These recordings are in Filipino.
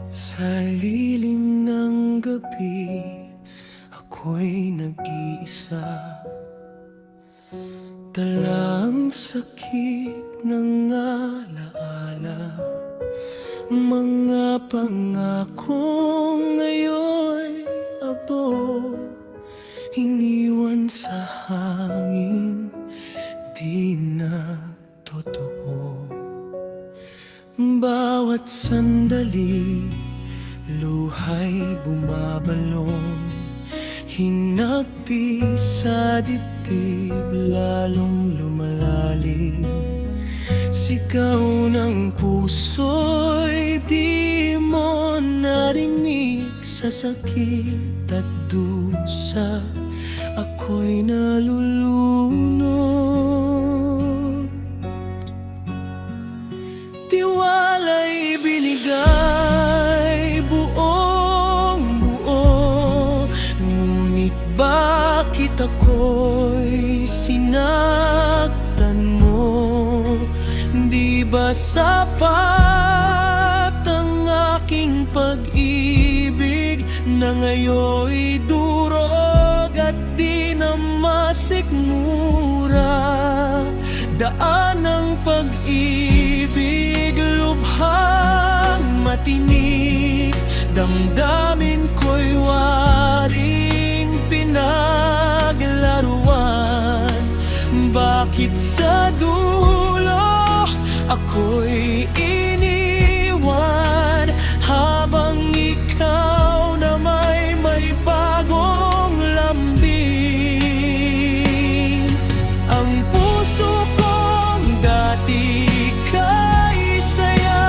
Sa lilim ng gabi, ako'y nag-iisa. Dala ang sakit ng alaala, mga pangakong ngayon'y abo, iniwan sa hangin, di na totoo. Bawat sandali, luha'y bumabalong, hinagpis sa dibdib, lalong lumalalim. Sigaw ng puso'y di mo narinig, sa sakit at dusa ako'y nalulunod. Tiwala'y binigay buong buo, ngunit bakit ako'y sinaktan mo? Di ba sapat ang aking pag-ibig na ngayon'y durog at di na masikmura? Daan ng pag-ibig, lubhang matinik, damdamin ko'y waring pinaglaruan. Bakit sa dulo ako'y iniwan, habang ikaw na may bagong lambing? Ang puso kong dati kay saya,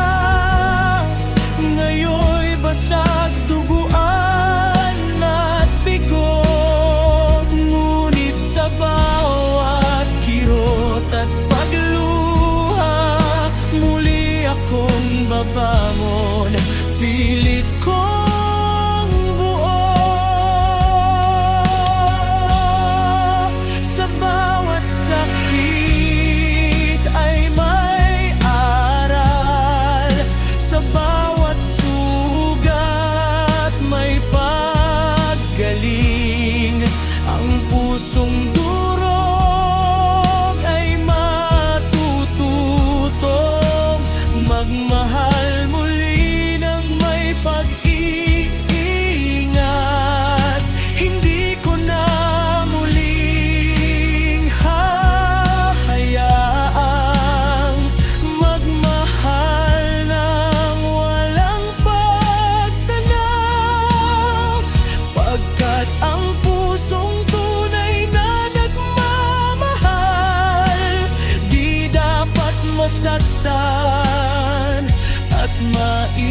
ngayon'y basag, duguan at bigo. Ngunit sa bawat kirot at pagluha, muli akong babangon, pilit kong buo. Sa bawat sakit ay may aral, sa bawat sugat may paggaling. Ang pusong durog ay matututong magmahal muli ng may pag-iingat. Hindi ko na muling hahayaang magmahal ng walang pagtanaw, pagkat ang pusong tunay na nagmamahal di dapat masaktan at maiwan.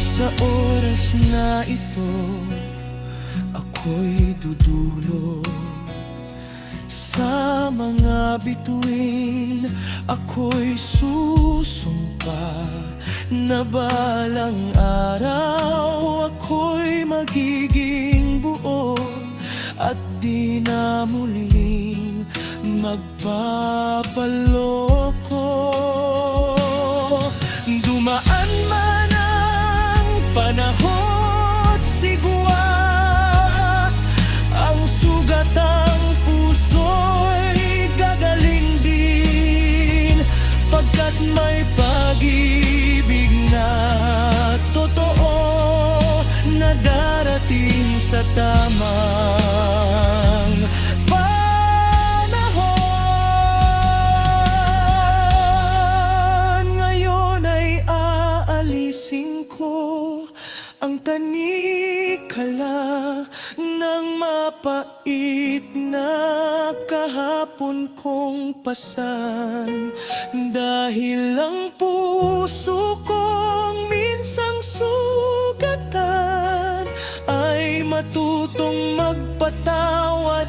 Sa oras na ito, ako'y dudulog sa mga bituin. Ako'y susumpa na balang araw ako'y magiging buo at di na muling magpapaloko. Dumaan man ang panahon, sigwa ang sugat, ang puso'y gagaling din, pagkat may pag-ibig na totoo na darating sa tamang panahon. Ngayon ay aalisin ko ang tanikala ng mapait na kahapon kong pasan, dahil ang puso kong minsang sugatan ay matutong magpatawad